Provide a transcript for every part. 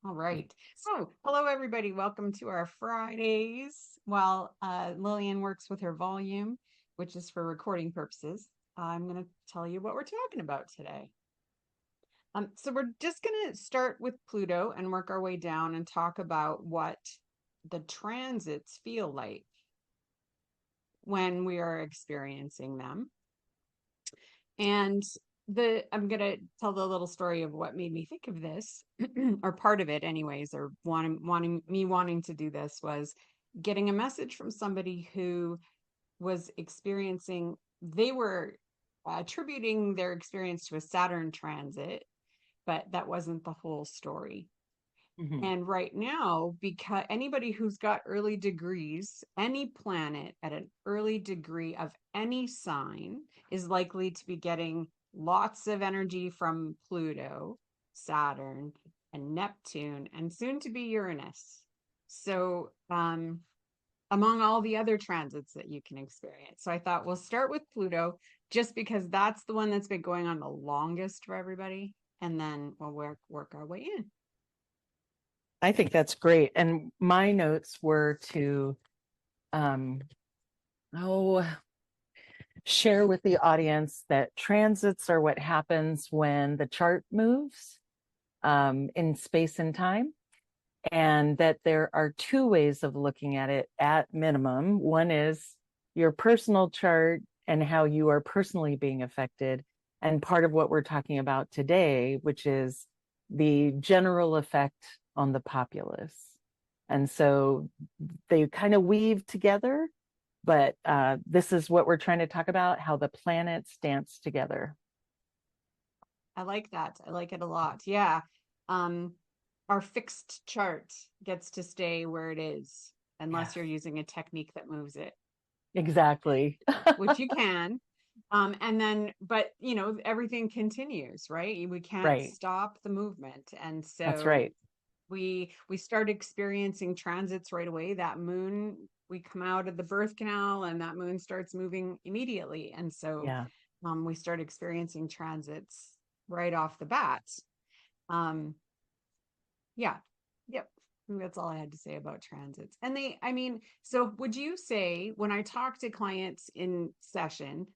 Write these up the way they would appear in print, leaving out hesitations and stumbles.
All right. So, hello, everybody. Welcome to our Fridays. While Lillian works with her volume, which is for recording purposes, I'm going to tell you what we're talking about today. So, we're just going to start with Pluto and work our way down and talk about what the transits feel like when we are experiencing them. And I'm gonna tell the little story of what made me think of this, or part of it, anyways, or wanting to do this was getting a message from somebody who was experiencing. They were attributing their experience to a Saturn transit, but that wasn't the whole story. Mhm. And right now, because anybody who's got early degrees, any planet at an early degree of any sign is likely to be getting lots of energy from Pluto, Saturn, and Neptune, and soon to be Uranus. So, among all the other transits that you can experience. So I thought we'll start with Pluto just because that's the one that's been going on the longest for everybody. And then we'll work our way in. I think that's great. And my notes were to um, oh, share with the audience that transits are what happens when the chart moves in space and time, and that there are two ways of looking at it at minimum. One is your personal chart and how you are personally being affected. And part of what we're talking about today, which is the general effect on the populace. And so they kind of weave together, but this is what we're trying to talk about, how the planets dance together. I like that. I like it a lot. Yeah. Um, our fixed chart gets to stay where it is unless Yes, you're using a technique that moves it, exactly. which you can. And then, but everything continues, right? We can't Right. stop the movement. And That's so right. we start experiencing transits right away. That moon, we come out of the birth canal and that moon starts moving immediately. And so Yeah. we start experiencing transits right off the bat. Um, yeah, yep. I think that's all I had to say about transits. And so would you say when I talk to clients in session,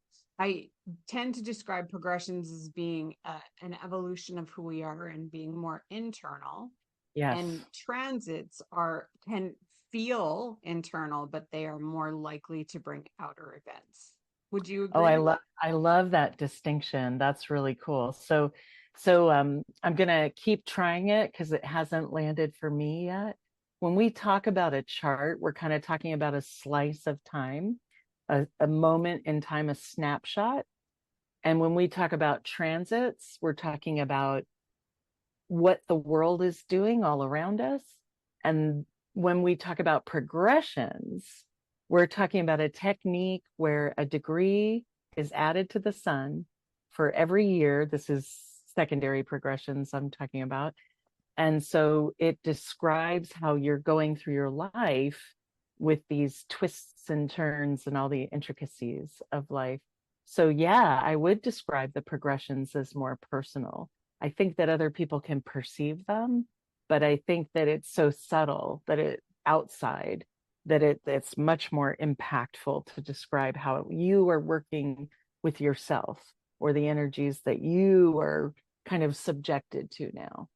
I tend to describe progressions as being an evolution of who we are and being more internal, and Yes. transits are can feel internal, but they are more likely to bring outer events. Would you Oh, agree? I love that distinction. That's really cool. So I'm gonna keep trying it because it hasn't landed for me yet. When we talk about a chart, we're kind of talking about a slice of time, a moment in time, a snapshot. And when we talk about transits, we're talking about what the world is doing all around us. And when we talk about progressions, we're talking about a technique where a degree is added to the sun for every year. This is secondary progressions I'm talking about. And so it describes how you're going through your life with these twists and turns and all the intricacies of life. So, yeah, I would describe the progressions as more personal. I think that other people can perceive them, but I think that it's so subtle that it outside that it's much more impactful to describe how you are working with yourself or the energies that you are kind of subjected to now.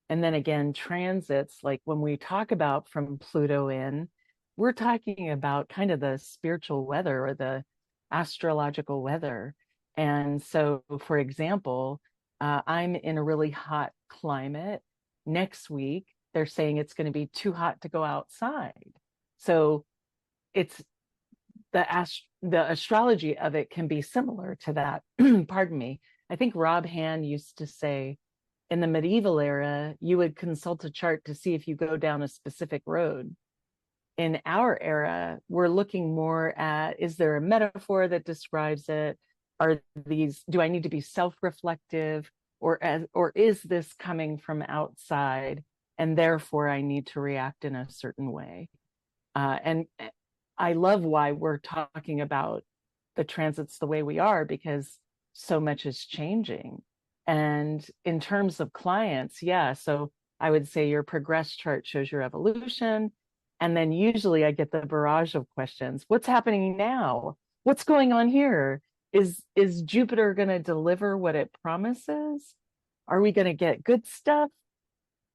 And then again, transits, like when we talk about from Pluto in, we're talking about kind of the spiritual weather or the astrological weather. And so, for example, I'm in a really hot climate. Next week, they're saying it's going to be too hot to go outside. So it's the astrology of it can be similar to that. Pardon me. I think Rob Hand used to say in the medieval era, you would consult a chart to see if you go down a specific road. In our era, we're looking more at, is there a metaphor that describes it? Do I need to be self-reflective, or is this coming from outside? And therefore I need to react in a certain way. And I love why we're talking about the transits the way we are, because so much is changing. And in terms of clients, yeah, so I would say your progress chart shows your evolution. And then usually I get the barrage of questions. What's happening now? What's going on here? Is Jupiter going to deliver what it promises? Are we going to get good stuff?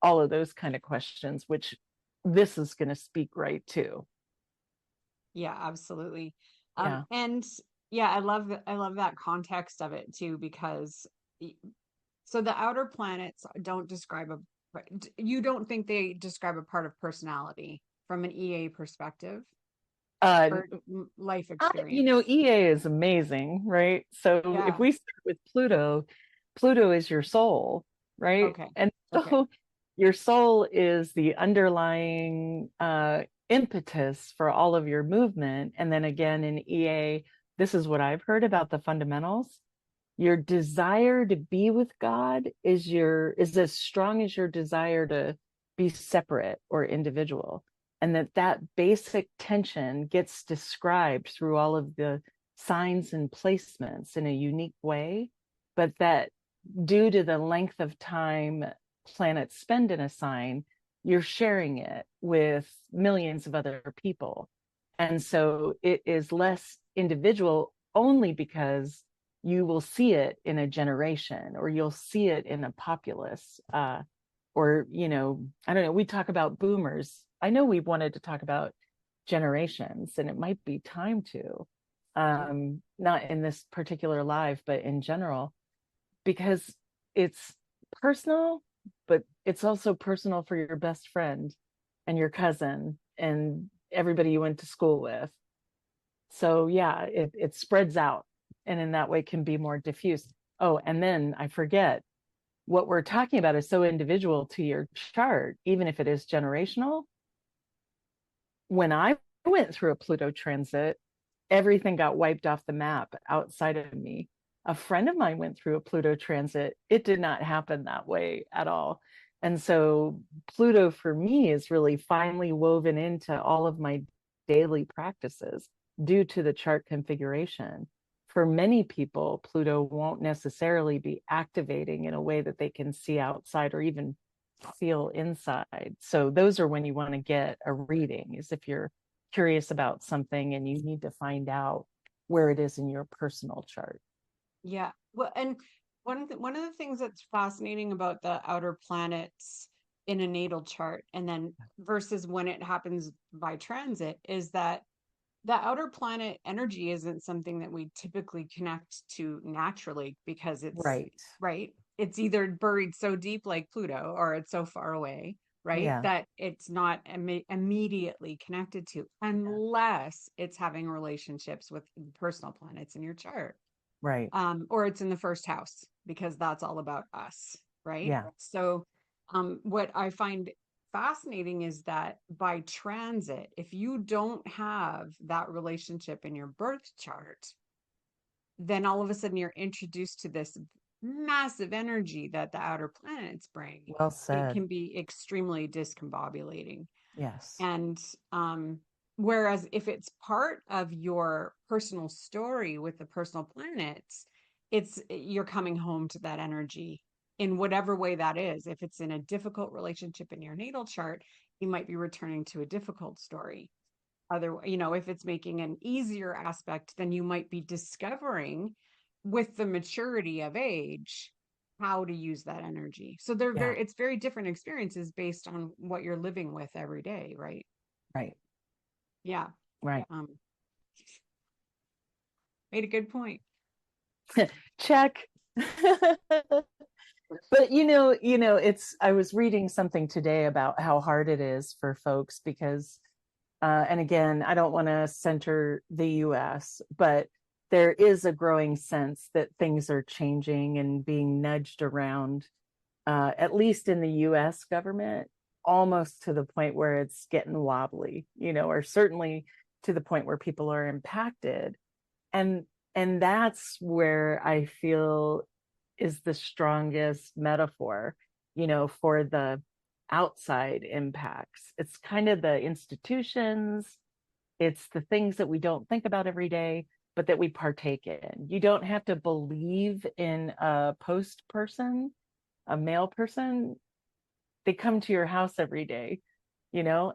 All of those kind of questions, which this is going to speak right to. Yeah, absolutely. Yeah. And yeah, I love that context of it too, because so the outer planets don't describe a, you don't think they describe a part of personality from an EA perspective Uh, or life experience. EA is amazing, right? So if Yeah. we start with Pluto, Pluto is your soul, right? Okay. And Okay. so your soul is the underlying impetus for all of your movement. And then again in EA, this is what I've heard about the fundamentals. Your desire to be with God is as strong as your desire to be separate or individual, and that basic tension gets described through all of the signs and placements in a unique way, but that due to the length of time planets spend in a sign, you're sharing it with millions of other people. And so it is less individual only because you will see it in a generation, or you'll see it in a populace, or I don't know, we talk about boomers. I know we wanted to talk about generations, and it might be time to, not in this particular live, but in general, because it's personal, but it's also personal for your best friend and your cousin and everybody you went to school with. So yeah, it spreads out, and in that way can be more diffuse. Oh, and then I forget, what we're talking about is so individual to your chart, even if it is generational. When I went through a Pluto transit, everything got wiped off the map outside of me. A friend of mine went through a Pluto transit. It did not happen that way at all. And so Pluto for me is really finely woven into all of my daily practices due to the chart configuration. For many people, Pluto won't necessarily be activating in a way that they can see outside or even feel inside. So those are when you want to get a reading, is if you're curious about something and you need to find out where it is in your personal chart. Yeah. Well, and one of the things that's fascinating about the outer planets in a natal chart and then versus when it happens by transit is that the outer planet energy isn't something that we typically connect to naturally because it's Right. right. It's either buried so deep like Pluto or it's so far away, right? Yeah. That it's not immediately connected to unless it's having relationships with personal planets in your chart, Right. or it's in the first house because that's all about us, right? Yeah. So, what I find fascinating is that by transit, if you don't have that relationship in your birth chart, then all of a sudden you're introduced to this massive energy that the outer planets bring. Well It said. can be extremely discombobulating. Yes. And whereas if it's part of your personal story with the personal planets, it's you're coming home to that energy in whatever way that is. If it's in a difficult relationship in your natal chart, you might be returning to a difficult story. Other, if it's making an easier aspect, then you might be discovering with the maturity of age how to use that energy. So Yeah. it's very different experiences based on what you're living with every day, right? Right. Yeah. Right. Um, made a good point. Check. But it's, I was reading something today about how hard it is for folks because and again, I don't want to center the US, but there is a growing sense that things are changing and being nudged around, at least in the US government, almost to the point where it's getting wobbly, or certainly to the point where people are impacted. And and that's where I feel is the strongest metaphor, for the outside impacts. It's kind of the institutions, it's the things that we don't think about every day, but that we partake in. You don't have to believe in a post person, a male person. they come to your house every day, you know,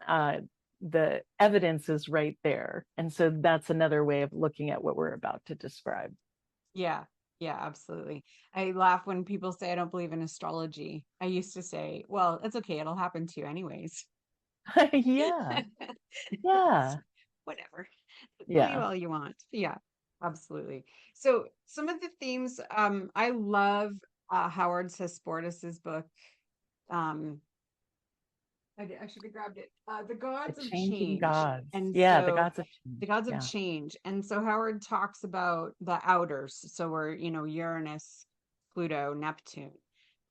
the evidence is right there. And so that's another way of looking at what we're about to describe. Yeah. Yeah, absolutely. I laugh when people say I don't believe in astrology. I used to say, well, it's okay, it'll happen to you anyways. Yeah. It's Yeah. whatever. Believe Yeah. all you want. Yeah, absolutely. So some of the themes, I love Howard Sasportas's book. Um, I should have grabbed it. The The Gods of changing Change. gods. And Yeah, the so gods of change. the gods of Yeah. change. And so Howard talks about the outers. So we're, Uranus, Pluto, Neptune.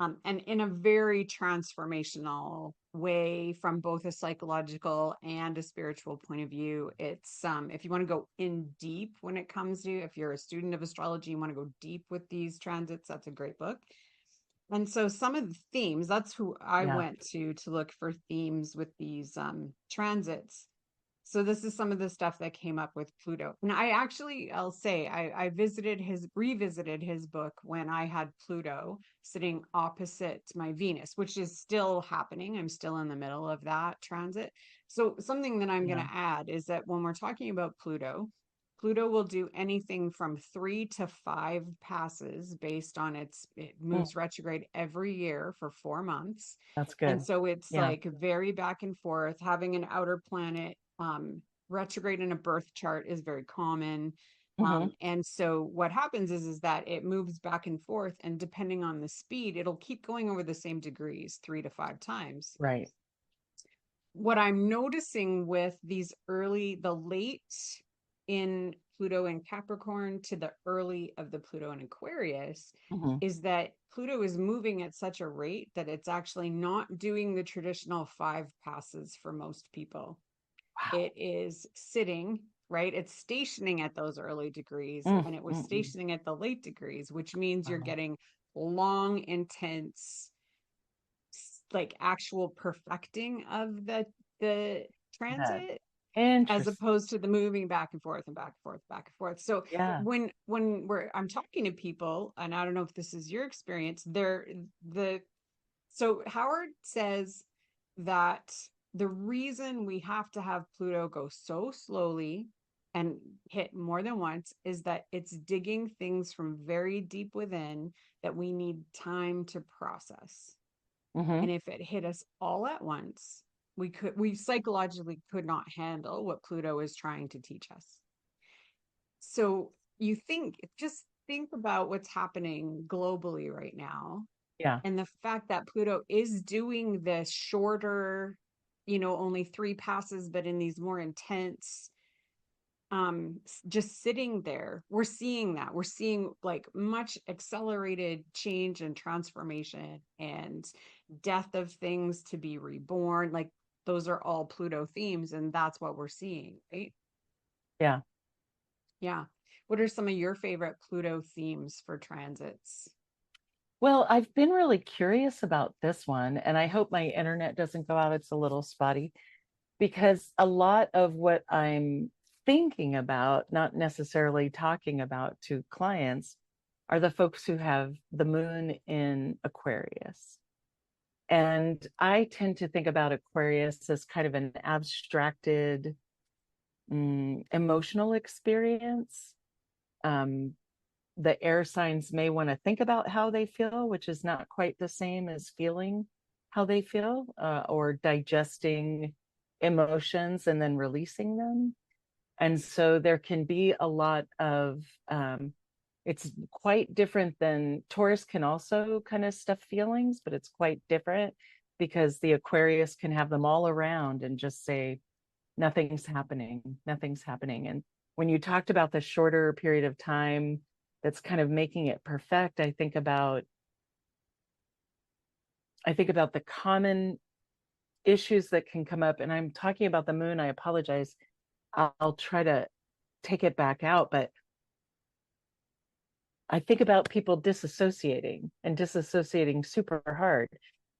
And in a very transformational way from both a psychological and a spiritual point of view. It's if you want to go in deep when it comes to, if you're a student of astrology, you want to go deep with these transits, that's a great book. And so some of the themes, that's who I Yeah. went to look for themes with these transits. So this is some of the stuff that came up with Pluto. And I'll say, I revisited his book when I had Pluto sitting opposite my Venus, which is still happening. I'm still in the middle of that transit. So something that I'm going Yeah. to add is that when we're talking about Pluto, Pluto will do anything from 3 to 5 passes based on it Mm, moves retrograde every year for 4 months. that's And good. so it's Yeah. like very back and forth. Having an outer planet retrograde in a birth chart is very common. Hmm. And so what happens is that it moves back and forth, and depending on the speed, it'll keep going over the same degrees 3 to 5 times. Right. What I'm noticing with the late in Pluto and Capricorn to the early of the Pluto and Aquarius, Hmm. is that Pluto is moving at such a rate that it's actually not doing the traditional 5 passes for most people. Wow. It is sitting, right? It's stationing at those early degrees, Mm, and it was mm, mm. stationing at the late degrees, which means you're Wow. getting long, intense, like actual perfecting of the That transit, as interesting. opposed to the moving back and forth and back and forth, back and forth. So Yeah. when I'm talking to people, and I don't know if this is your experience, the so Howard says that the reason we have to have Pluto go so slowly and hit more than once is that it's digging things from very deep within that we need time to process. Hmm. And if it hit us all at once, we psychologically could not handle what Pluto is trying to teach us. So just think about what's happening globally right now, Yeah. and the fact that Pluto is doing this shorter, only 3 passes, but in these more intense, just sitting there, we're seeing like much accelerated change and transformation and death of things to be reborn. Like those are all Pluto themes, and that's what we're seeing, right? Yeah. Yeah. What are some of your favorite Pluto themes for transits? Well, I've been really curious about this one, and I hope my internet doesn't go out. It's a little spotty because a lot of what I'm thinking about, not necessarily talking about to clients, are the folks who have the moon in Aquarius. And I tend to think about Aquarius as kind of an abstracted, emotional experience. Um, the air signs may want to think about how they feel, which is not quite the same as feeling how they feel, or digesting emotions and then releasing them. And so there can be a lot of, it's quite different than Taurus can also kind of stuff feelings, but it's quite different because the Aquarius can have them all around and just say, nothing's happening, nothing's happening. And when you talked about the shorter period of time that's kind of making it perfect, I think about the common issues that can come up. And I'm talking about the moon. I apologize. I'll try to take it back out, but I think about people disassociating and disassociating super hard.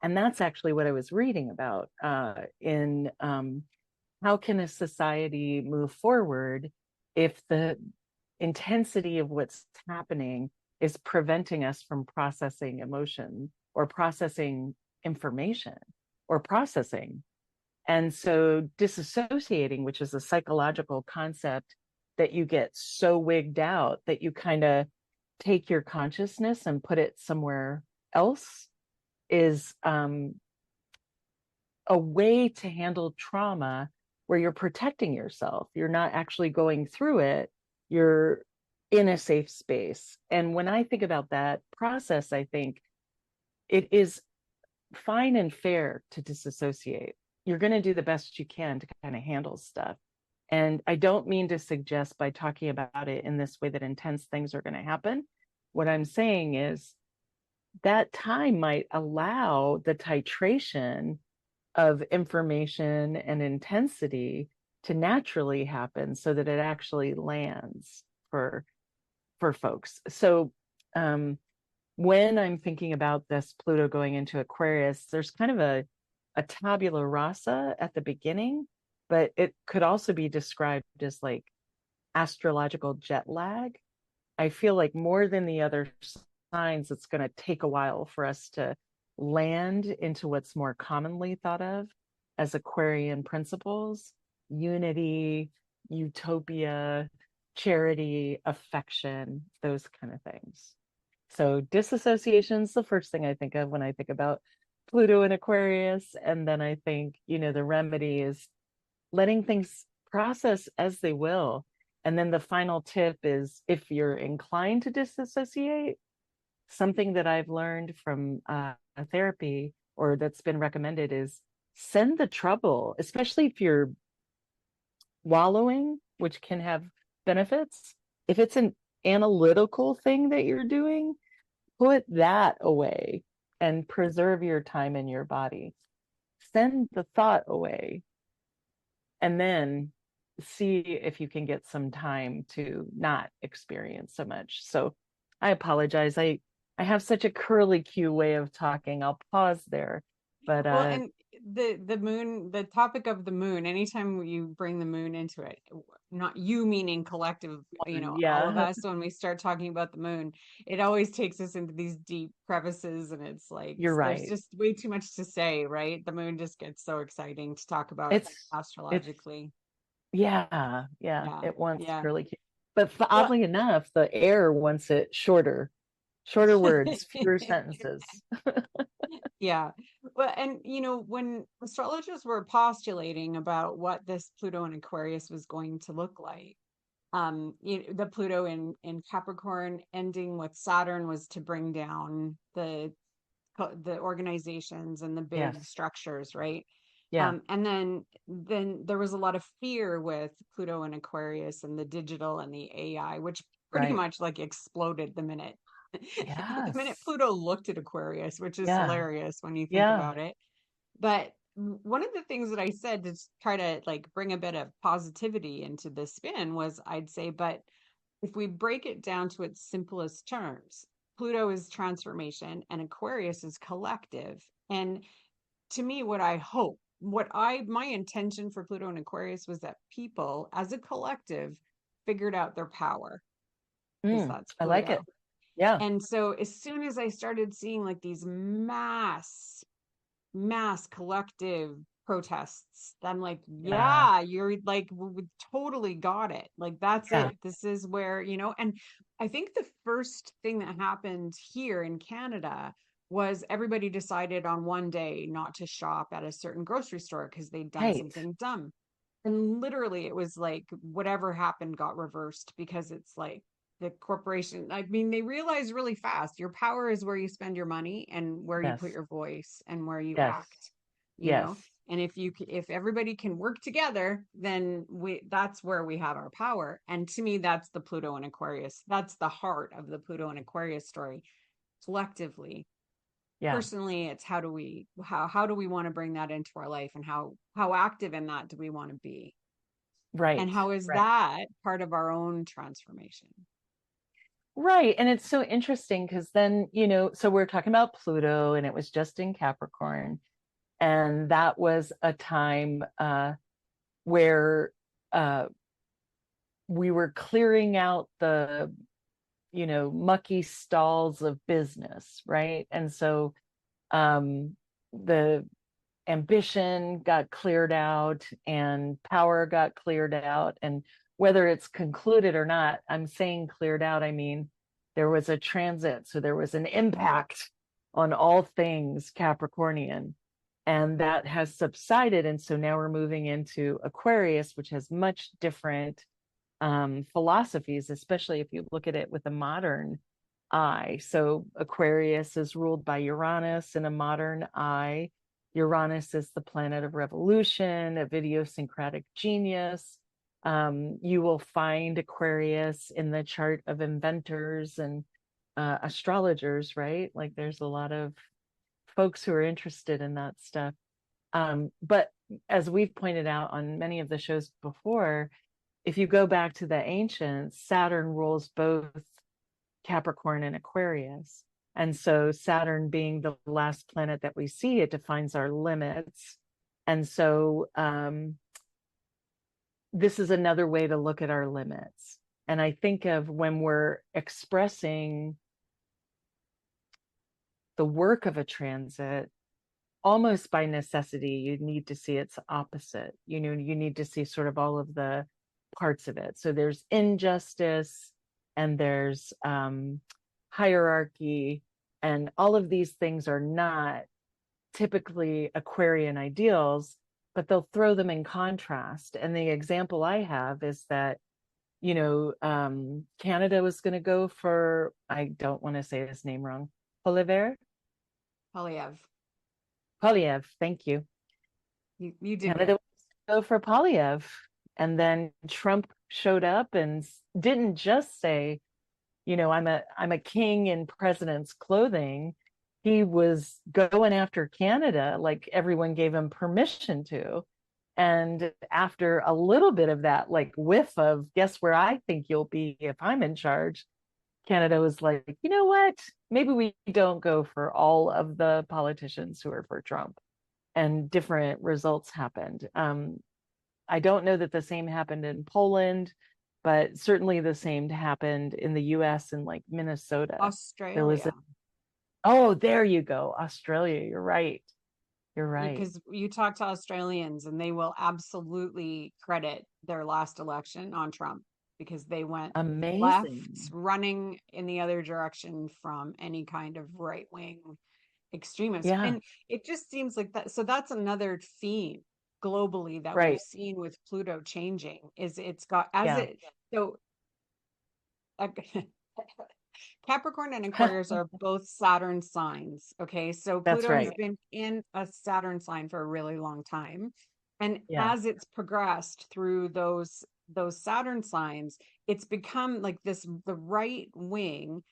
And that's actually what I was reading about in how can a society move forward if the intensity of what's happening is preventing us from processing emotion or processing information. or processing. And so disassociating, which is a psychological concept that you get so wigged out that you kind of take your consciousness and put it somewhere else, is a way to handle trauma where you're protecting yourself. You're not actually going through it. You're in a safe space. And when I think about that process, I think it is fine and fair to disassociate. You're going to do the best you can to kind of handle stuff. And I don't mean to suggest by talking about it in this way that intense things are going to happen. What I'm saying is that time might allow the titration of information and intensity to naturally happen so that it actually lands for folks. So when I'm thinking about this Pluto going into Aquarius, there's kind of a tabula rasa at the beginning, but it could also be described as like astrological jet lag. I feel like more than the other signs, it's going to take a while for us to land into what's more commonly thought of as Aquarian principles: unity, utopia, charity, affection, those kind of things. So disassociation is the first thing I think of when I think about Pluto and Aquarius. And then I think, the remedy is letting things process as they will. And then the final tip is, if you're inclined to disassociate, something that I've learned from therapy, or that's been recommended, is send the trouble, especially if you're wallowing, which can have benefits. If it's an analytical thing that you're doing, put that away and preserve your time in your body. Send the thought away, and then see if you can get some time to not experience so much. So I apologize. I have such a curly Q way of talking. I'll pause there. But Well, and the moon, the topic of the moon, anytime you bring the moon into it, not you meaning collective, all of yeah, us, when we start talking about the moon, it always takes us into these deep crevices, and it's like you're there's right. just way too much to say, right? The moon just gets so exciting to talk about It's astrologically. yeah, Yeah. it wants Yeah. curly Q. But Well, oddly enough, the air wants it shorter words, fewer sentences. yeah. Well, and when astrologers were postulating about what this Pluto in Aquarius was going to look like, the Pluto in Capricorn ending with Saturn was to bring down the organizations and the big Yes. structures, right? Yeah. And then there was a lot of fear with Pluto and Aquarius and the digital and the AI, which pretty Right. much like exploded the minute the minute Yes. Pluto looked at Aquarius, which is Yeah. hilarious when you think Yeah. about it. But one of the things that I said to try to like bring a bit of positivity into the spin was, I'd say, but if we break it down to its simplest terms, Pluto is transformation and Aquarius is collective. And to me, my intention for Pluto and Aquarius was that people as a collective figured out their power, because that's I like it. Pluto. Yeah. And so as soon as I started seeing like these mass collective protests, I'm like, Yeah. yeah, you're like, we totally got it. Like, that's Yeah. it. This is where, and I think the first thing that happened here in Canada was everybody decided on one day not to shop at a certain grocery store because they'd done Right. something dumb. And literally, it was like whatever happened got reversed, because it's like the corporation, I mean, they realize really fast your power is where you spend your money and where you put Yes. your voice and where you Yes. act, you know? Yes. And if everybody can work together, then that's where we have our power. And to me, that's the Pluto and Aquarius. That's the heart of the Pluto and Aquarius story. Collectively, Yeah. personally, it's how do we want to bring that into our life, and how active in that do we want to be, and Right. how is Right. that part of our own transformation? Right. And it's so interesting because then, so we're talking about Pluto and it was just in Capricorn. And that was a time where uh, we were clearing out the, mucky stalls of business, right? And so um, the ambition got cleared out and power got cleared out. And whether it's concluded or not, I'm saying cleared out, I mean, there was a transit. So there was an impact on all things Capricornian. And that has subsided. And so now we're moving into Aquarius, which has much different philosophies, especially if you look at it with a modern eye. So Aquarius is ruled by Uranus in a modern eye. Uranus is the planet of revolution, of idiosyncratic genius. You will find Aquarius in the chart of inventors and astrologers, right? Like there's a lot of folks who are interested in that stuff. But as we've pointed out on many of the shows before, if you go back to the ancients, Saturn rules both Capricorn and Aquarius. And so Saturn being the last planet that we see, it defines our limits. And so this is another way to look at our limits. And I think of when we're expressing the work of a transit, almost by necessity, you need to see its opposite. You know, you need to see sort of all of the parts of it. So there's injustice and there's hierarchy, and all of these things are not typically Aquarian ideals, but they'll throw them in contrast. And the example I have is that, you know, Canada was going to go for, I don't want to say his name wrong, Polyev. Polyev. Polyev, thank you. You did Canada good. was to go for Polyev. And then Trump showed up and didn't just say, you know, I'm a king in president's clothing. He was going after Canada like everyone gave him permission to. And after a little bit of that, like whiff of guess where I think you'll be if I'm in charge, Canada was like, you know what? Maybe we don't go for all of the politicians who are for Trump. And different results happened. I don't know that the same happened in Poland, but certainly the same happened in the US and like Minnesota. There was Australia. oh, there you go. Australia. You're right. You're right. Because you talk to Australians and they will absolutely credit their last election on Trump because they went left, Amazing. running in the other direction from any kind of right wing extremist. Yeah. And it just seems like that. So that's another theme globally that we've Right. seen with Pluto changing is it's got as Yeah. it so uh, Capricorn and Aquarius are both Saturn signs. Okay. So That's Pluto has right. been in a Saturn sign for a really long time. And Yeah. as it's progressed through those Saturn signs, it's become like this the right wing,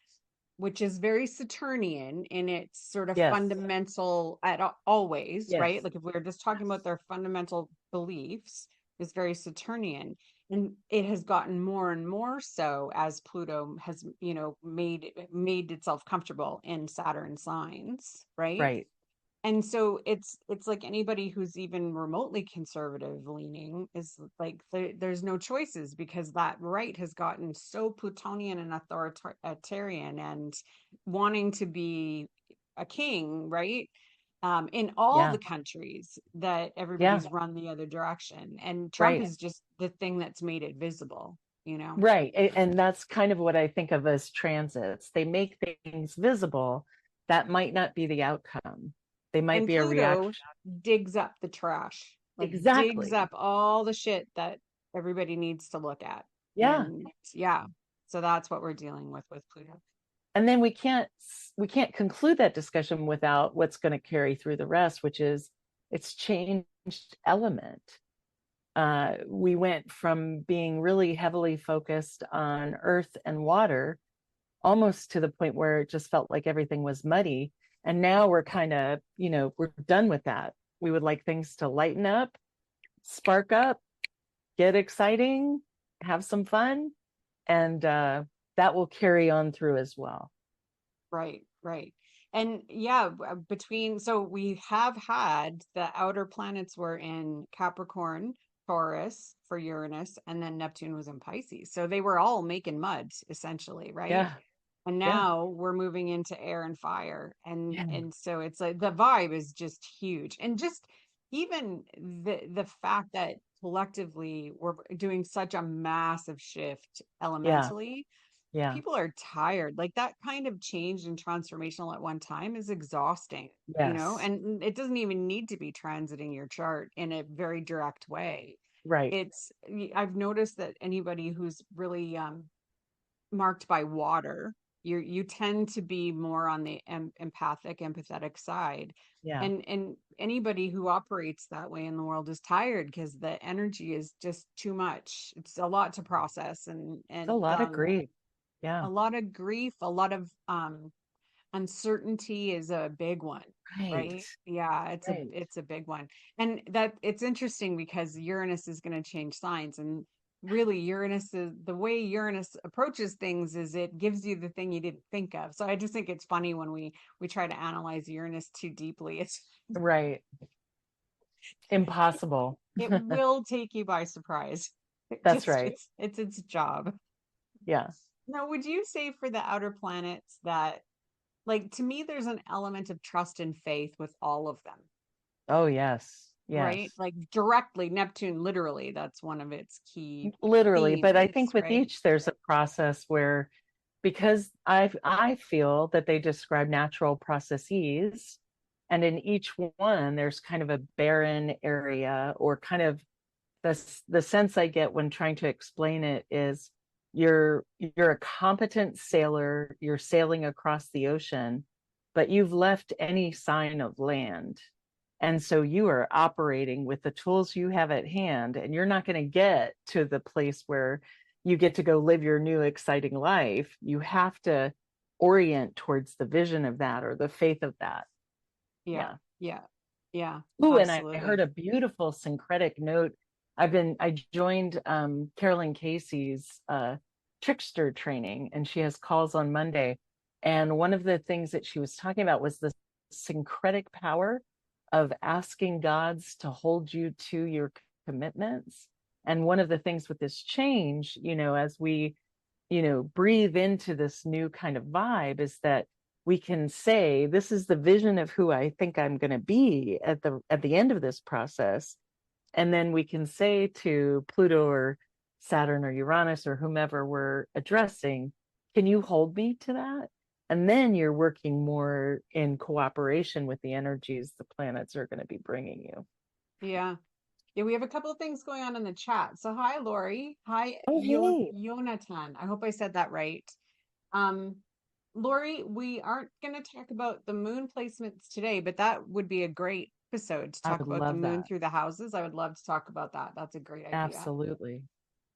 which is very Saturnian in its sort of Yes. fundamental always, right? Yes. Like if we were just talking about their fundamental beliefs, is very Saturnian. And it has gotten more and more so as Pluto has, you know, made itself comfortable in Saturn signs, right? Right. And so it's like anybody who's even remotely conservative leaning is like there's no choices because that right has gotten so Plutonian and authoritarian and wanting to be a king, right? In all Yeah. the countries that Yeah. everybody's run the other direction. And Trump Right. is just the thing that's made it visible, you know? Right. And that's kind of what I think of as transits. They make things visible that might not be the outcome. They might And be a Pluto reaction. digs up the trash, like digs Exactly. up all the shit that everybody needs to look at. Yeah. And yeah, so that's what we're dealing with Pluto. And then we can't conclude that discussion without what's going to carry through the rest, which is it's changed element. We went from being really heavily focused on earth and water almost to the point where it just felt like everything was muddy. And now we're kind of, you know, we're done with that. We would like things to lighten up, spark up, get exciting, have some fun, and that will carry on through as well. Right, right. And yeah, between so we have had the outer planets were in Capricorn, Taurus for Uranus, and then Neptune was in Pisces. So they were all making mud essentially, right? Yeah, And Yeah. now we're moving into air and fire. And Yeah. and so it's like the vibe is just huge. And just even the fact that collectively we're doing such a massive shift Yeah. elementally, Yeah. people are tired. Like that kind of change and transformational at one time is exhausting, Yes. and it doesn't even need to be transiting your chart in a very direct way. Right. I've noticed that anybody who's really marked by water, you tend to be more on the empathic, empathetic side. Yeah. And anybody who operates that way in the world is tired because the energy is just too much. It's a lot to process, and It's a lot of grief. Yeah. a lot of grief, a lot of uncertainty is a big one, Right. right? Yeah, Right. it's a big one. And that it's interesting because Uranus is going to change signs, and really Uranus is the way Uranus approaches things is it gives you the thing you didn't think of. So I just think it's funny when we try to analyze Uranus too deeply. Right. Impossible. It will take you by surprise. It That's just right. it's its job. Yeah. Now, would you say for the outer planets that, like, to me there's an element of trust and faith with all of them, Oh, yes. right? Yes. Like directly, Neptune, literally, that's one of its key Literally. But I themes, think with right? each, there's a process where, because I feel that they describe natural processes, and in each one, there's kind of a barren area, or kind of the sense I get when trying to explain it is you're a competent sailor, you're sailing across the ocean, but you've left any sign of land. And so you are operating with the tools you have at hand, and you're not going to get to the place where you get to go live your new exciting life. You have to orient towards the vision of that or the faith of that. Yeah, Yeah. yeah, yeah, Ooh, and I heard absolutely. a beautiful syncretic note. I joined Carolyn Casey's trickster training, and she has calls on Monday. And one of the things that she was talking about was the syncretic power of asking gods to hold you to your commitments. And one of the things with this change, as we, breathe into this new kind of vibe, is that we can say, this is the vision of who I think I'm going to be at the end of this process. And then we can say to Pluto or Saturn or Uranus or whomever we're addressing, can you hold me to that? And then you're working more in cooperation with the energies the planets are going to be bringing you. Yeah. Yeah, we have a couple of things going on in the chat. So hi, Lori. Hi, Oh, hey. Jonathan. I hope I said that right. Um, Lori, we aren't going to talk about the moon placements today, but that would be a great episode to I talk would about the love moon that. through the houses. I would love to talk about that. That's a great idea. Absolutely.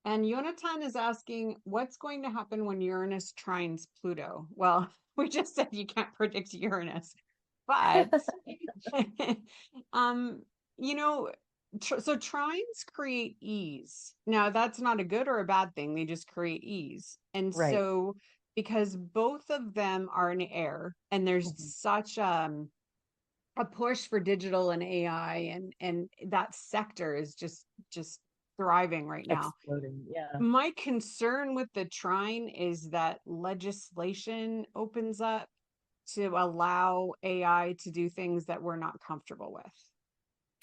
And Jonathan is asking, what's going to happen when Uranus trines Pluto? Well, we just said you can't predict Uranus, but um, you know, so trines create ease. Now, that's not a good or a bad thing. They just create ease. And Right. so, because both of them are in air, and there's Mhm. such a push for digital and AI, and that sector is just thriving right now. Exploding. Yeah. My concern with the trine is that legislation opens up to allow AI to do things that we're not comfortable with.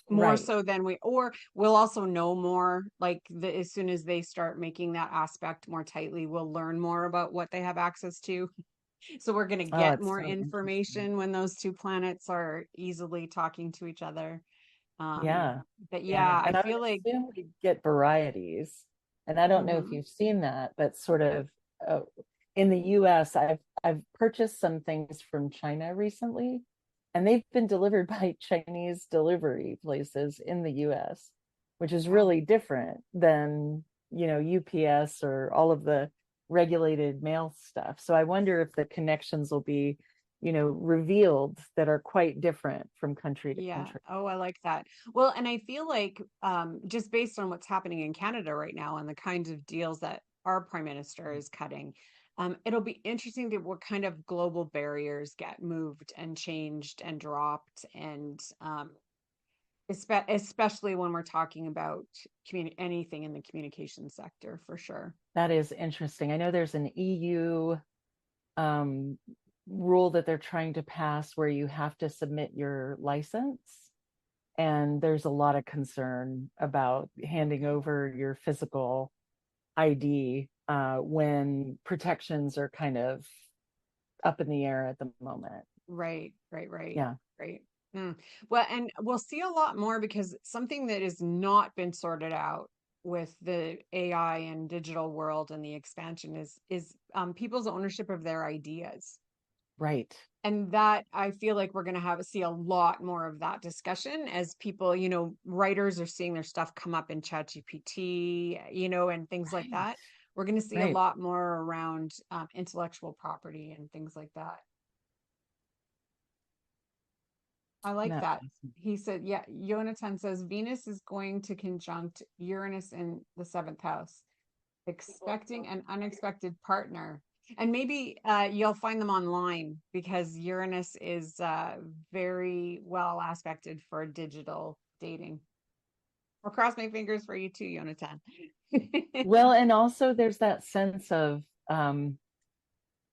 More Right. so than or we'll also know more, like as soon as they start making that aspect more tightly, we'll learn more about what they have access to. So we're going to Oh, get it's more so interesting. information when those two planets are easily talking to each other. Um, Yeah. but Yeah. yeah, I And I would feel like, assume we get varieties. And I don't know if mhm, you've seen that, but sort of uh, in the US, I've purchased some things from China recently, and they've been delivered by Chinese delivery places in the US, which is wow. really different than, UPS or all of the regulated mail stuff. So I wonder if the connections will be, revealed, that are quite different from country to Yeah. country. Oh, I like that. Well, and I feel like just based on what's happening in Canada right now and the kinds of deals that our prime minister is cutting, it'll be interesting to what kind of global barriers get moved and changed and dropped, and especially when we're talking about anything in the communication sector, for sure. That is interesting. I know there's an EU um, rule that they're trying to pass where you have to submit your license. And there's a lot of concern about handing over your physical ID when protections are kind of up in the air at the moment. Right, right, right, Yeah, right. Mm. Well, and we'll see a lot more because something that has not been sorted out with the AI and digital world and the expansion is people's ownership of their ideas. right. And that I feel like we're going to have see a lot more of that discussion as people, writers are seeing their stuff come up in ChatGPT, and things like Right. that. We're going to see a Right. lot more around intellectual property and things like that. I like That's that. awesome. He said, yeah, Jonathan says Venus is going to conjunct Uranus in the seventh house, expecting an unexpected partner. And maybe you'll find them online because Uranus is very well aspected for digital dating. I'll cross my fingers for you too, Jonathan. Well, and also there's that sense of,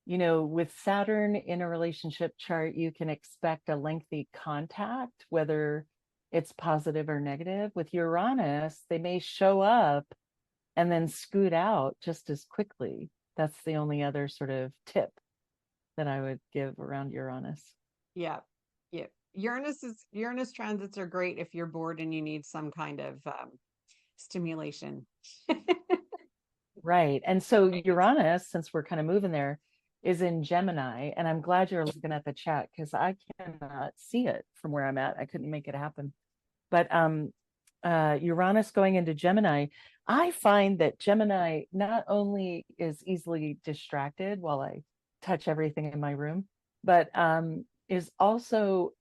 with Saturn in a relationship chart, you can expect a lengthy contact, whether it's positive or negative. With Uranus, they may show up and then scoot out just as quickly. That's the only other sort of tip that I would give around Uranus. Yeah. Yeah. Uranus transits are great if you're bored and you need some kind of stimulation. Right. And so Uranus, since we're kind of moving there, is in Gemini. And I'm glad you're looking at the chat because I cannot see it from where I'm at. I couldn't make it happen. But Uranus going into Gemini, I find that Gemini not only is easily distracted while I touch everything in my room, but is also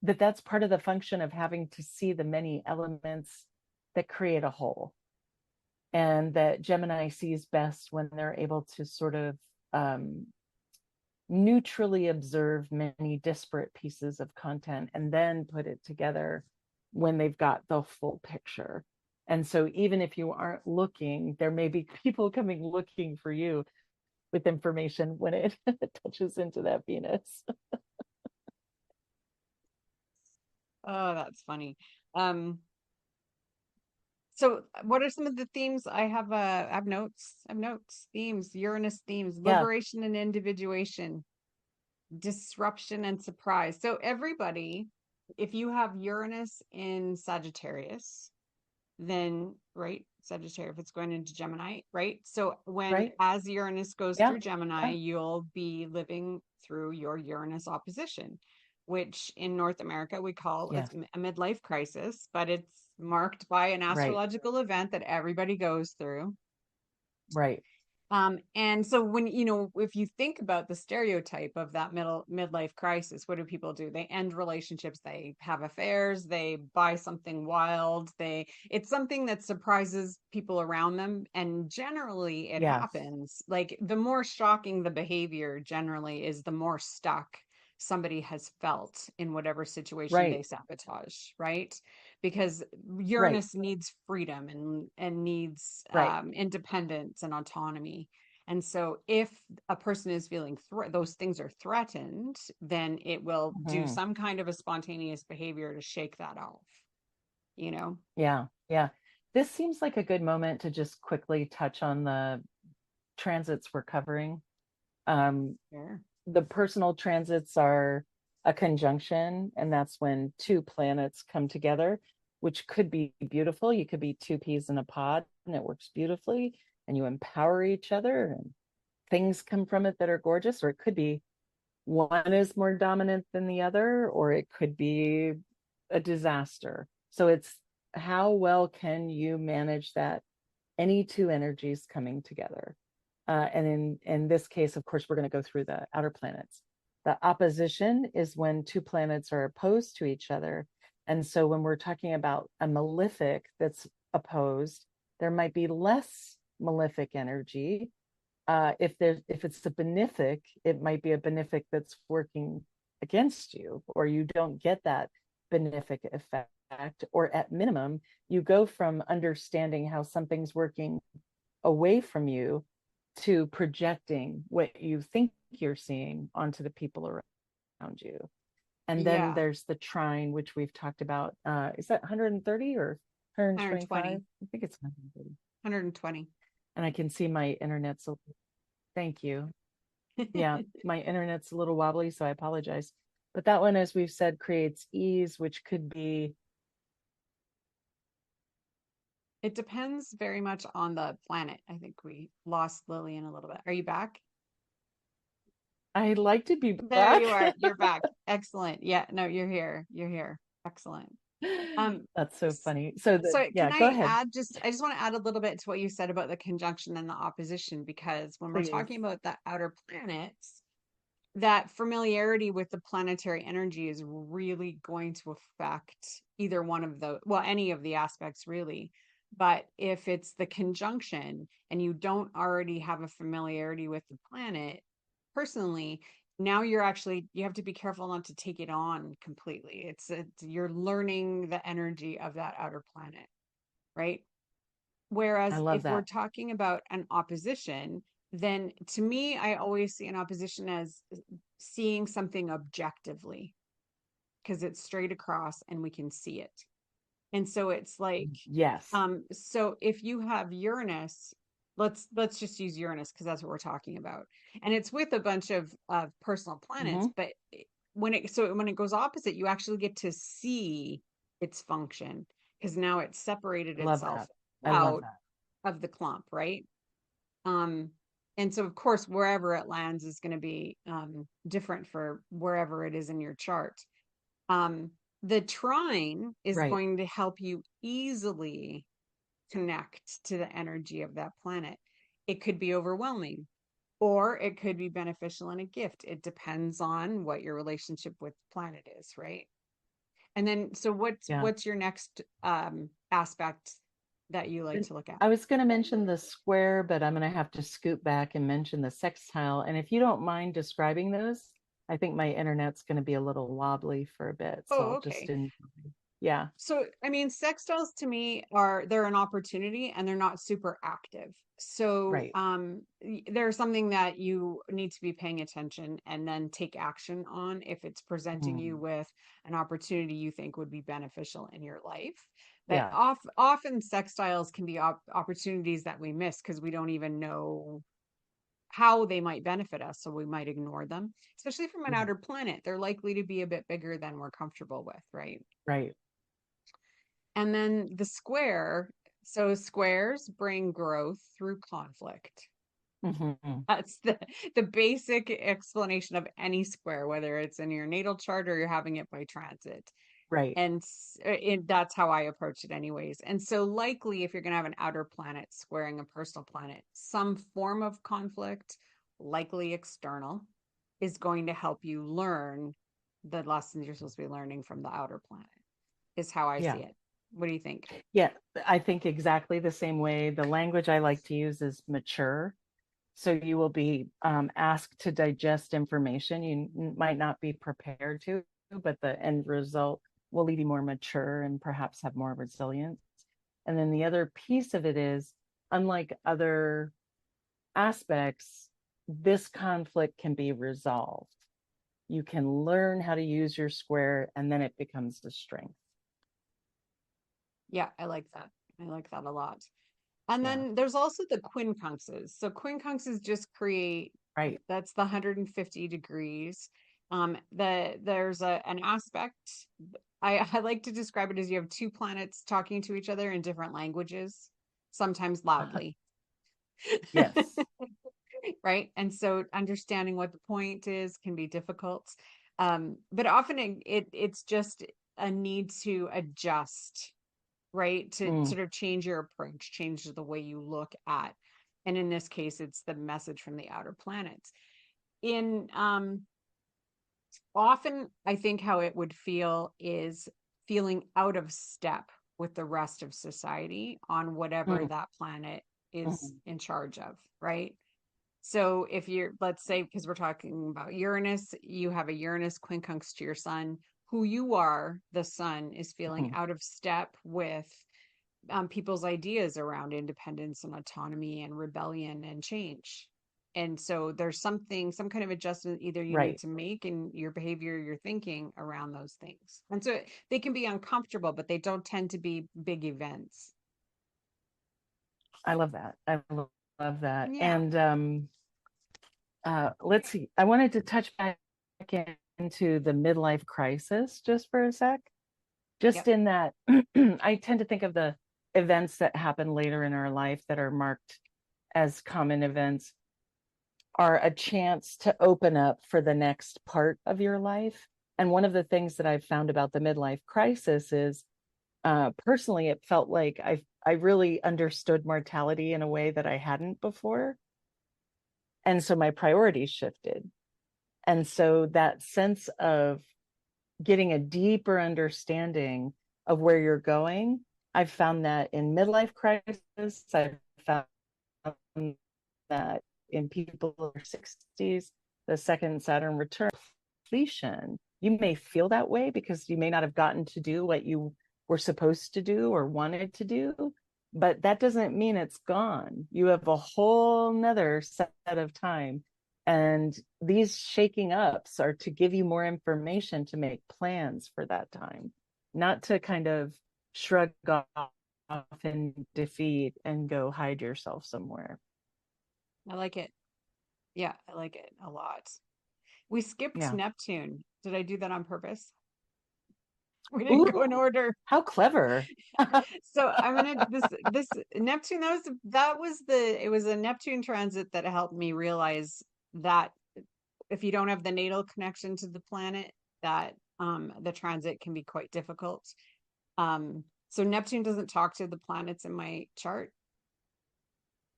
that's part of the function of having to see the many elements that create a whole, and that Gemini sees best when they're able to sort of neutrally observe many disparate pieces of content and then put it together when they've got the full picture. And so even if you aren't looking, there may be people coming looking for you with information when it touches into that Venus. Oh, that's funny. Um, so what are some of the themes? I have notes. I have notes. Themes, Uranus themes, Yeah, liberation and individuation, disruption and surprise. So everybody, if you have Uranus in Sagittarius, then right, Sagittarius, if it's going into Gemini, right? So when right. as Uranus goes Yeah, through Gemini, yeah, you'll be living through your Uranus opposition, which in North America we call yes, a midlife crisis, but it's marked by an right, astrological event that everybody goes through. right. And so when, if you think about the stereotype of that midlife crisis, what do people do? They end relationships, they have affairs, they buy something wild, it's something that surprises people around them. And generally it Yes, happens. Like the more shocking the behavior generally is, the more stuck somebody has felt in whatever situation they right, sabotage, right? Because right, Uranus needs freedom and needs right. independence and autonomy. And so, if a person is feeling those things are threatened, then it will do Mhm. some kind of a spontaneous behavior to shake that off. You know? Yeah, yeah. This seems like a good moment to just quickly touch on the transits we're covering. Um, Sure. the personal transits are a conjunction, and that's when two planets come together, which could be beautiful. You could be two peas in a pod, and it works beautifully, and you empower each other, and things come from it that are gorgeous. Or it could be one is more dominant than the other, or it could be a disaster. So it's how well can you manage that any two energies coming together. And in this case, of course, we're going to go through the outer planets. The opposition is when two planets are opposed to each other. And so when we're talking about a malefic that's opposed, there might be less malefic energy. If it's a benefic, it might be a benefic that's working against you, or you don't get that benefic effect, or at minimum, you go from understanding how something's working away from you to projecting what you think you're seeing onto the people around you. And then Yeah, there's the trine, which we've talked about. Is that 130 or 125? 120, I think it's 130. 120. And I can see my thank you. Yeah, my internet's a little wobbly, so I apologize. But that one, as we've said, creates ease, which could be. It depends very much on the planet. I think we lost Lillian a little bit. Are you back? I'd like to be There back. you are. You're back. Excellent. Yeah, no, you're here. You're here. Excellent. Um, That's so s- funny. So so yeah, can go I ahead, add I just want to add a little bit to what you said about the conjunction and the opposition, because when we're please. talking about the outer planets, that familiarity with the planetary energy is really going to affect either one of the, well, any of the aspects really. But if it's the conjunction and you don't already have a familiarity with the planet personally, now you have to be careful not to take it on completely. You're learning the energy of that outer planet, right? I Whereas love if we're that. talking about an opposition, then to me, I always see an opposition as seeing something objectively because it's straight across and we can see it. And so it's like, Yes. so if you have Uranus, let's just use Uranus because that's what we're talking about. And it's with a bunch of personal planets, Hmm. but when it goes opposite, you actually get to see its function because now it's separated I love itself that. I love out that. of the clump, right? Um, and so, of course, wherever it lands is going to be different for wherever it is in your chart. Um, the trine is Right. going to help you easily connect to the energy of that planet. It could be overwhelming, or it could be beneficial and a gift. It depends on what your relationship with the planet is, right? And then, so Yeah. what's your next aspect that you like And to look at? I was going to mention the square, but I'm going to have to scoot back and mention the sextile. And if you don't mind describing those, I think my internet's going to be a little wobbly for a bit. So Oh, I'll just okay. enjoy. Yeah. So, I mean, sextiles to me they're an opportunity and they're not super active. So, Right. they're something that you need to be paying attention and then take action on if it's presenting you Mm. with an opportunity you think would be beneficial in your life. But Yeah. often sextiles can be opportunities that we miss because we don't even know how they might benefit us. So we might ignore them, especially from an Yeah. outer planet. They're likely to be a bit bigger than we're comfortable with, right? Right. And then the square. So squares bring growth through conflict. Hmm. That's the basic explanation of any square, whether it's in your natal chart or you're having it by transit. Right. And that's how I approach it, anyways. And so, likely, if you're going to have an outer planet squaring a personal planet, some form of conflict, likely external, is going to help you learn the lessons you're supposed to be learning from the outer planet, is how I see Yeah. it. What do you think? Yeah. I think exactly the same way. The language I like to use is mature. So you will be asked to digest information you might not be prepared to, but the end result will leave you more mature and perhaps have more resilience. And then the other piece of it is, unlike other aspects, this conflict can be resolved. You can learn how to use your square, and then it becomes the strength. Yeah, I like that. I like that a lot. And Yeah. then there's also the quincunxes. So quincunxes just create, Right. that's the 150 degrees. There's an aspect. I like to describe it as you have two planets talking to each other in different languages, sometimes loudly. Yes. Right? And so understanding what the point is can be difficult. But often it's just a need to adjust, right? To Mm. sort of change your approach, change the way you look at. And in this case, it's the message from the outer planets. In Often I think how it would feel is feeling out of step with the rest of society on whatever Mm. that planet is Mm. in charge of, right? So if you're, let's say, because we're talking about Uranus, you have a Uranus quincunx to your sun, who you are, the sun, is feeling Mm. out of step with people's ideas around independence and autonomy and rebellion and change. And so there's some kind of adjustment either you need Right. to make in your behavior, your thinking around those things. And so they can be uncomfortable, but they don't tend to be big events. I love that. Love that. Yeah. And let's see. I wanted to touch back into the midlife crisis just for a sec. Just Yep. in that, I tend to think of the events that happen later in our life that are marked as common events are a chance to open up for the next part of your life. And one of the things that I've found about the midlife crisis is, personally, it felt like I really understood mortality in a way that I hadn't before. And so my priorities shifted. And so that sense of getting a deeper understanding of where you're going, I've found that in midlife crisis. I've found that in people in their 60s, the second Saturn return completion. You may feel that way because you may not have gotten to do what you were supposed to do or wanted to do, but that doesn't mean it's gone. You have a whole nother set of time. And these shaking ups are to give you more information to make plans for that time, not to kind of shrug off in defeat and go hide yourself somewhere. I like it. Yeah, I like it a lot. We skipped Yeah. Neptune. Did I do that on purpose? We didn't go in Ooh, order. how clever. So I'm gonna this Neptune, that was the it was a Neptune transit that helped me realize that if you don't have the natal connection to the planet, that the transit can be quite difficult. So Neptune doesn't talk to the planets in my chart,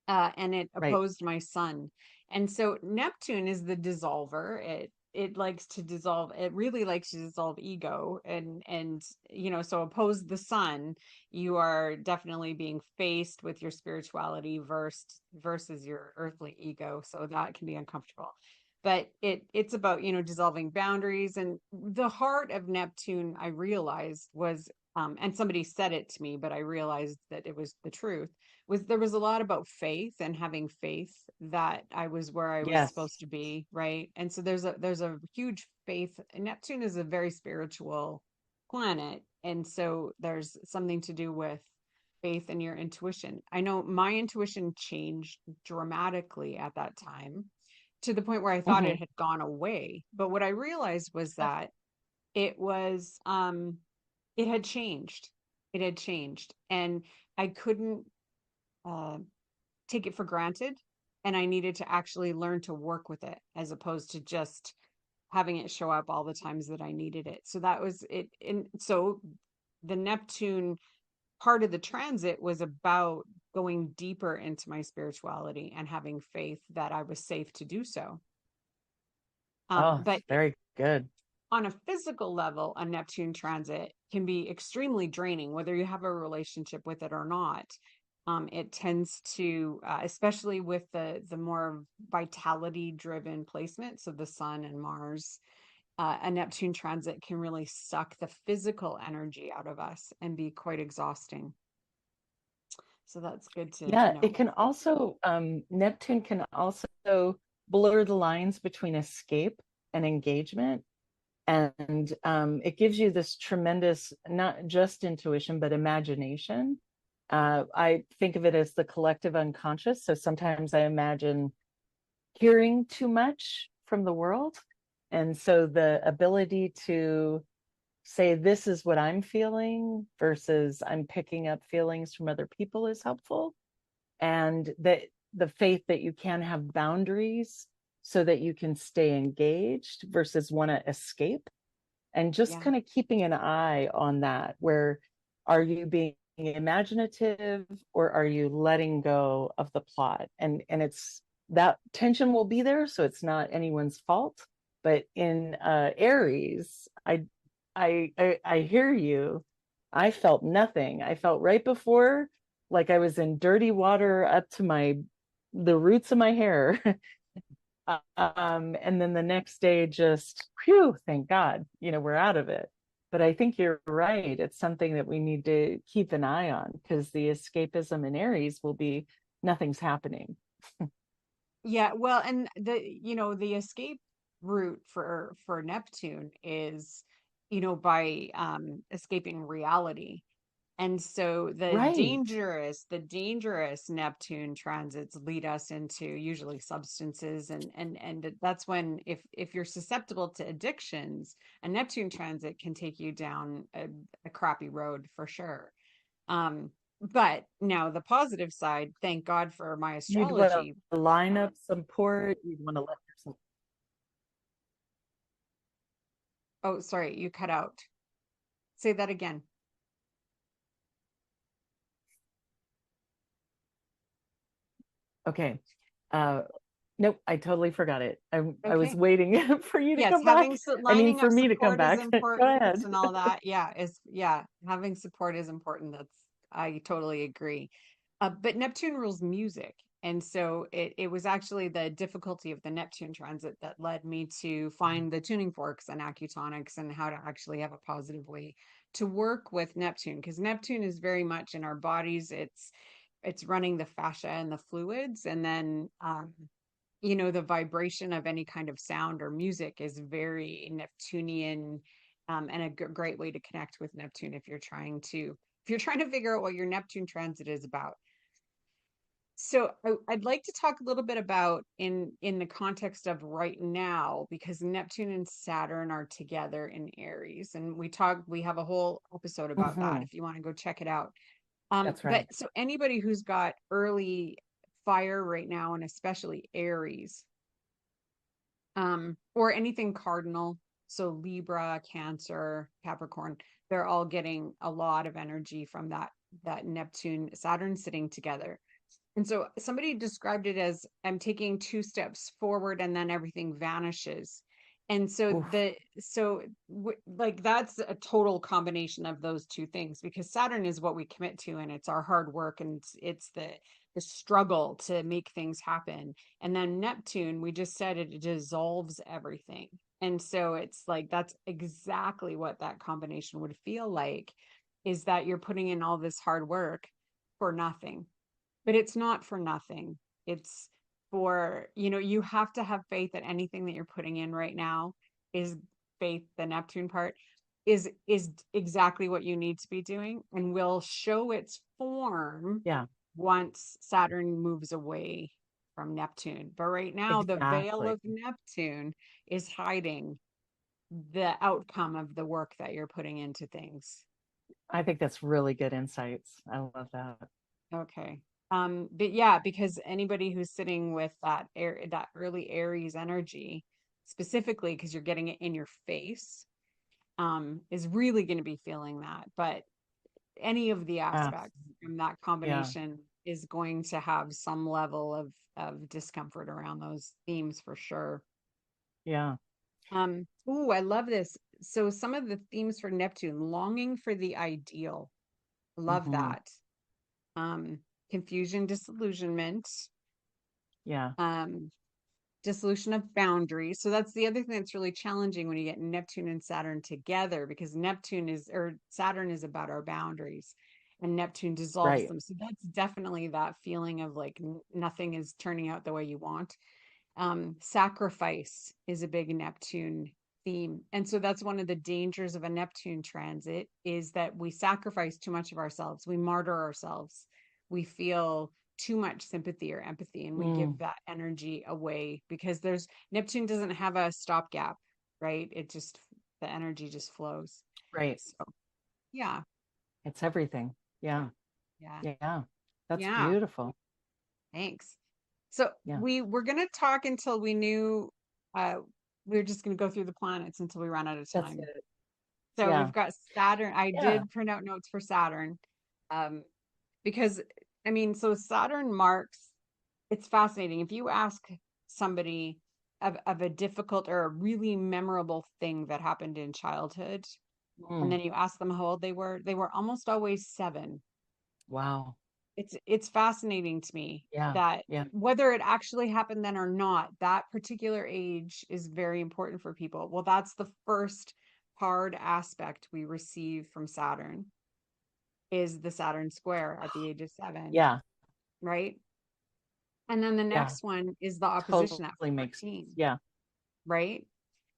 and it Right. opposed my sun. And so Neptune is the dissolver. It likes to dissolve. It really likes to dissolve ego, and so oppose the sun. You are definitely being faced with your spirituality versus your earthly ego. So that can be uncomfortable. But it's about dissolving boundaries, and the heart of Neptune, I realized, was and somebody said it to me, but I realized that it was the truth, was there was a lot about faith and having faith that I was where I was Yes. supposed to be, right? And so there's a huge faith. Neptune is a very spiritual planet, and so there's something to do with faith and your intuition. I know my intuition changed dramatically at that time to the point where I thought Hmm. it had gone away. But what I realized was that it was it had changed. It had changed. And I couldn't uh, take it for granted, and I needed to actually learn to work with it as opposed to just having it show up all the times that I needed it. So that was it. And so the Neptune part of the transit was about going deeper into my spirituality and having faith that I was safe to do so. Oh, But very good. on a physical level, a Neptune transit can be extremely draining, whether you have a relationship with it or not. It tends to, especially with the more vitality driven placement, so the Sun and Mars, a Neptune transit can really suck the physical energy out of us and be quite exhausting. So that's good to Yeah, it know. can also, Neptune can also blur the lines between escape and engagement. And it gives you this tremendous, not just intuition, but imagination. I think of it as the collective unconscious. So sometimes I imagine hearing too much from the world. And so the ability to say, this is what I'm feeling versus I'm picking up feelings from other people is helpful. And that the faith that you can have boundaries so that you can stay engaged versus want to escape, and just Yeah. kind of keeping an eye on that. Where are you being imaginative or are you letting go of the plot? And it's that tension will be there, so it's not anyone's fault. But in Aries, I hear you. I felt nothing. I felt right before like I was in dirty water up to my the roots of my hair. And then the next day, just whew, thank God, we're out of it. But I think you're right. It's something that we need to keep an eye on because the escapism in Aries will be nothing's happening. Yeah, well, and the escape route for Neptune is, by escaping reality. And so Right. the dangerous Neptune transits lead us into usually substances, and that's when, if you're susceptible to addictions, a Neptune transit can take you down a crappy road for sure. Um, but now the positive side, thank God for my You'd want astrology. to line up some port. You'd want to let yourself. Oh, sorry, you cut out. Say that again. Okay. Uh, nope, I totally forgot it. I was Okay. waiting for you to Yes, come back. I mean, lining for up me to come support is back. Go important ahead. and all that. Yeah, having support is important. I totally agree. But Neptune rules music. And so it was actually the difficulty of the Neptune transit that led me to find the tuning forks and acutonics and how to actually have a positive way to work with Neptune, because Neptune is very much in our bodies. It's running the fascia and the fluids, and then the vibration of any kind of sound or music is very Neptunian, and a great way to connect with Neptune if you're trying to figure out what your Neptune transit is about. So I'd like to talk a little bit about in the context of right now, because Neptune and Saturn are together in Aries, and we have a whole episode about that Hmm. if you want to go check it out. That's But right. so anybody who's got early fire right now, and especially Aries, or anything cardinal, so Libra, Cancer, Capricorn, they're all getting a lot of energy from that Neptune Saturn sitting together. And so somebody described it as, I'm taking two steps forward and then everything vanishes. And so Oof. like that's a total combination of those two things, because Saturn is what we commit to, and it's our hard work, and it's the struggle to make things happen. And then Neptune, we just said it dissolves everything. And so it's like that's exactly what that combination would feel like, is that you're putting in all this hard work for nothing. But it's not for nothing. It's you have to have faith that anything that you're putting in right now is faith, the Neptune part is exactly what you need to be doing, and will show its form Yeah, once Saturn moves away from Neptune. But right now, the veil exactly. of Neptune is hiding the outcome of the work that you're putting into things. I think that's really good insights. I love that. Okay. But yeah, because anybody who's sitting with that early Aries energy, specifically because you're getting it in your face, is really going to be feeling that. But any of the Yeah, aspects from that yeah, combination is going to have some level of discomfort around those themes for sure. yeah. Ooh, I love this. So some of the themes for Neptune: longing for the ideal. Love Hmm. that. Um, Confusion, disillusionment, Yeah, um, dissolution of boundaries. So that's the other thing that's really challenging when you get Neptune and Saturn together, because Saturn is about our boundaries, and Neptune dissolves right. them. So that's definitely that feeling of like nothing is turning out the way you want. Sacrifice is a big Neptune theme. And so that's one of the dangers of a Neptune transit, is that we sacrifice too much of ourselves. We martyr ourselves. We feel too much sympathy or empathy, and we give Mm, that energy away, because there's Neptune doesn't have a stopgap, right? The energy just flows. right. So yeah, It's everything. Yeah, yeah, yeah. That's yeah. beautiful. Thanks. So Yeah, we're gonna talk until we knew uh we are just gonna go through the planets until we run out of that's time. it. So Yeah, we've got Saturn. I yeah. did print out notes for Saturn. Um, because I mean, so Saturn marks, it's fascinating. If you ask somebody of a difficult or a really memorable thing that happened in childhood, and Mm, then you ask them how old they were almost always 7. wow. It's fascinating to me Yeah, that yeah. whether it actually happened then or not, that particular age is very important for people. Well, that's the first hard aspect we receive from Saturn, is the Saturn square at the age of 7, Yeah, right? And then the Yeah, next one is the opposition at totally makes sense. 14, Yeah, right?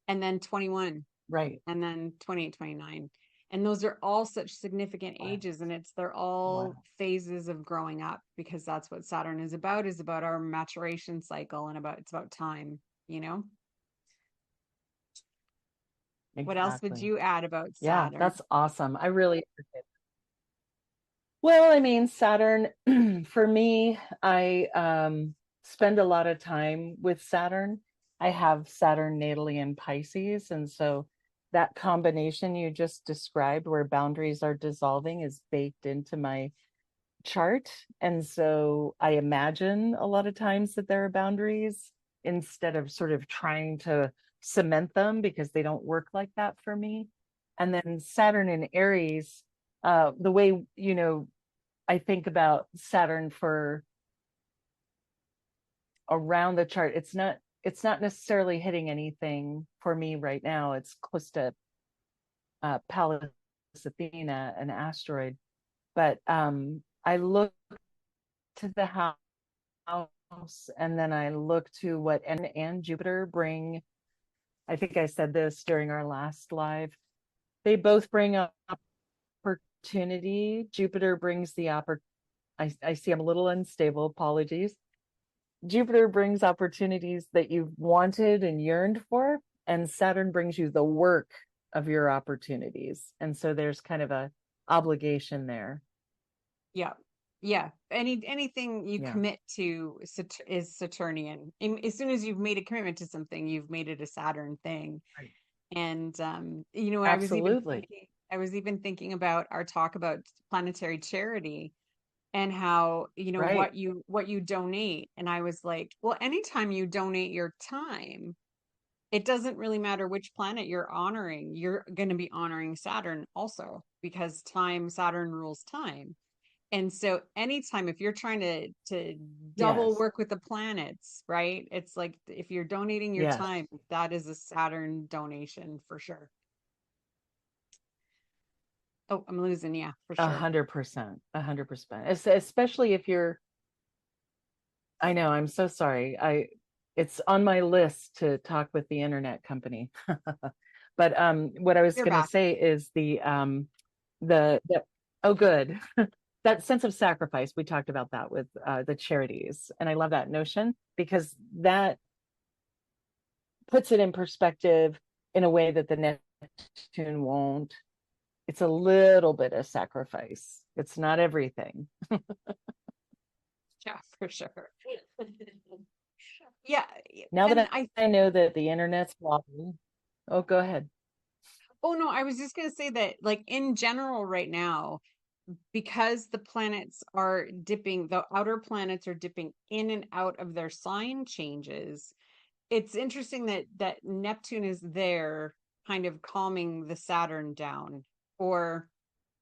And then 21, right. and then 28, 29. And those are all such significant Wow. ages, and they're all Wow. phases of growing up, because that's what Saturn is about our maturation cycle, and it's about time, you know? What else would Exactly. you add about Yeah, Saturn? that's awesome. I really appreciate it. Well, I mean, Saturn, for me, I spend a lot of time with Saturn. I have Saturn natally in Pisces. And so that combination you just described, where boundaries are dissolving, is baked into my chart. And so I imagine a lot of times that there are boundaries instead of sort of trying to cement them, because they don't work like that for me. And then Saturn in Aries, the way, I think about Saturn for around the chart, it's not necessarily hitting anything for me right now. It's close to Pallas Athena, an asteroid. But I look to the house, and then I look to what and Jupiter bring. I think I said this during our last live. They both bring up opportunity. Jupiter brings the I see I'm a little unstable. Apologies. Jupiter brings opportunities that you've wanted and yearned for, and Saturn brings you the work of your opportunities. And so there's kind of a obligation there. Yeah. Yeah. Anything you Yeah. commit to is Saturnian. As soon as you've made a commitment to something, you've made it a Saturn thing. Right. And Absolutely. I was even thinking about our talk about planetary charity, and how, Right. what you donate. And I was like, well, anytime you donate your time, it doesn't really matter which planet you're honoring. You're going to be honoring Saturn also, because Saturn rules time. And so anytime, if you're trying to double Yes. work with the planets, right? It's like, if you're donating your Yes. time, that is a Saturn donation for sure. Oh, I'm losing. Yeah, for A sure. 100%. 100%. Especially if you're, I know, I'm so sorry. It's on my list to talk with the internet company. But what I was You're going to back. say is the oh, good. That sense of sacrifice, we talked about that with the charities. And I love that notion, because that puts it in perspective in a way that the Neptune won't. It's a little bit of sacrifice. It's not everything. Yeah, for sure. Yeah. Now And that I know that the internet's wobbly. Oh, go ahead. oh no, I was just going to say that, like, in general right now, because the planets are dipping, the outer planets are dipping in and out of their sign changes. It's interesting that Neptune is there, kind of calming the Saturn down, or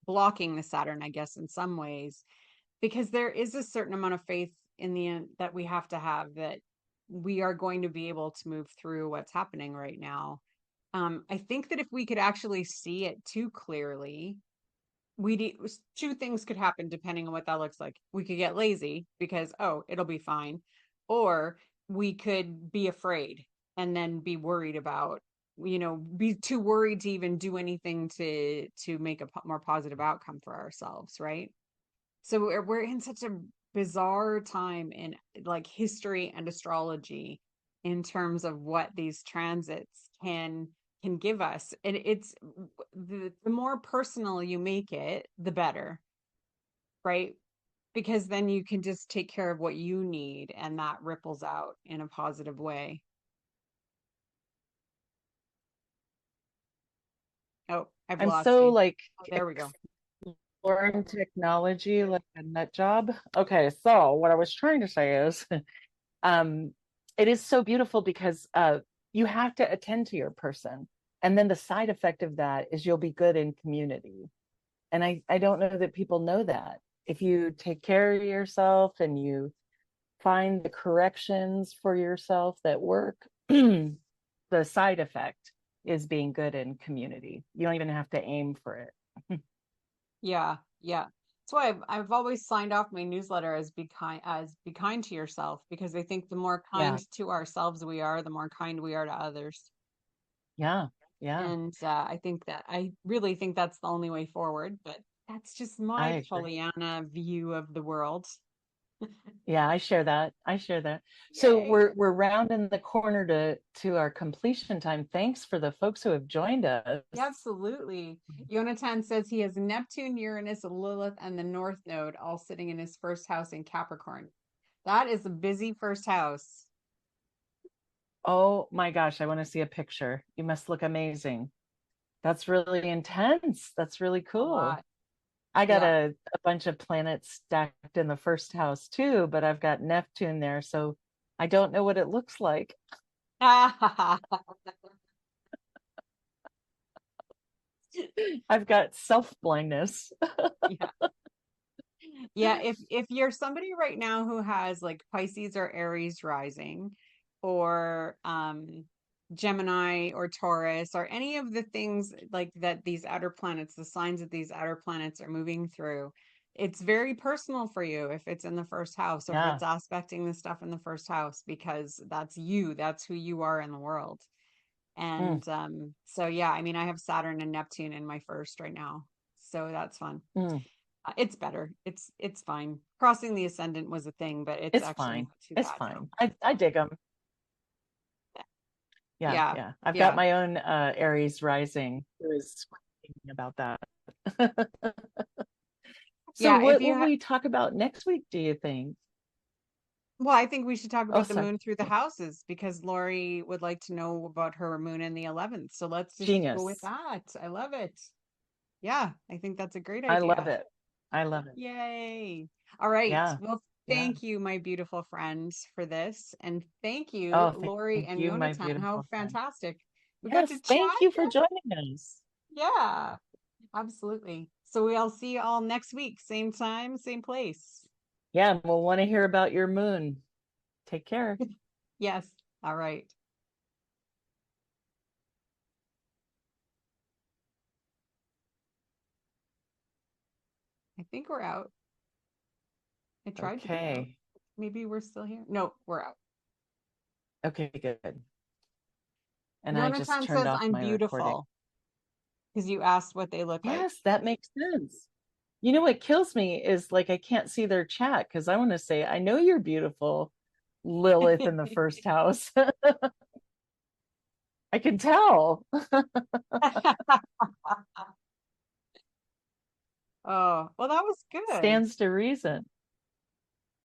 blocking the Saturn, I guess, in some ways, because there is a certain amount of faith in the end that we have to have, that we are going to be able to move through what's happening right now. I think that if we could actually see it too clearly, two things could happen depending on what that looks like. We could get lazy because, oh, it'll be fine, or we could be afraid and then be worried about, be too worried to even do anything to make a more positive outcome for ourselves, right? So we're in such a bizarre time in, like, history and astrology, in terms of what these transits can give us. And it's the more personal you make it, the better, right? Because then you can just take care of what you need, and that ripples out in a positive way. Oh, I've I'm lost so you. like Oh, there we go. exploring technology like a nut job. Okay, so what I was trying to say is um it is so beautiful, because you have to attend to your person. And then the side effect of that is you'll be good in community. And I don't know that people know that. If you take care of yourself and you find the corrections for yourself that work, the side effect is being good in community. You don't even have to aim for it. Yeah, yeah. That's why I've always signed off my newsletter as be kind to yourself, because I think the more kind Yeah. to ourselves we are, the more kind we are to others. Yeah. Yeah. And I really think that's the only way forward, but that's just I my agree. Pollyanna view of the world. Yeah, I share that. I share that. So Yay. we're rounding the corner to our completion time. Thanks for the folks who have joined us. Yeah, absolutely. Yonatan says he has Neptune, Uranus, Lilith, and the North Node all sitting in his first house in Capricorn. That is a busy first house. Oh my gosh, I want to see a picture. You must look amazing. That's really intense. That's really A cool. lot. I got Yeah. a bunch of planets stacked in the first house too, but I've got Neptune there, so I don't know what it looks like. I've got self-blindness. Yeah. Yeah, if you're somebody right now who has like Pisces or Aries rising, or Gemini or Taurus, or any of the things like that, these outer planets, the signs that these outer planets are moving through, it's very personal for you if it's in the first house, or if Yeah. it's aspecting the stuff in the first house, because that's you, that's who you are in the world. Mm, And so yeah, I mean, I have Saturn and Neptune in my first right now, so that's fun. mm. It's better. It's fine. Crossing the ascendant was a thing, but it's It's actually fine. not too It's bad now. fine. I dig them. Yeah, Yeah, yeah. I've got yeah, my own Aries rising who is thinking about that. So yeah. If what you will have, we talk about next week, do you think? well, I think we should talk Oh, about the sorry. moon through the houses, because Lori would like to know about her moon in the 11th. So let's just go with Genius. that. I love it. Yeah, I think that's a great I love idea. it. I love it. Yay. All right. Yeah. Well, Yeah. thank you, my beautiful friends, for this. And thank you, Oh, Lori thank and you, my Yonatan. How beautiful friend. fantastic. We got to Yes, chat. thank you for joining us. Yeah. Absolutely. So we'll see you all next week, same time, same place. Yeah, we'll want to hear about your moon. Take care. Yes. All right. I think we're out. I tried to be out. Okay. Maybe we're still here. No, we're out. Okay, good. And I just Yonatan turned says off I'm my recording. beautiful because you asked what they look like. Yes, that makes sense. You know what kills me is like I can't see their chat because I want to say, I know you're beautiful, Lilith in the first house. I can tell. Oh, well, that was good. Stands to reason.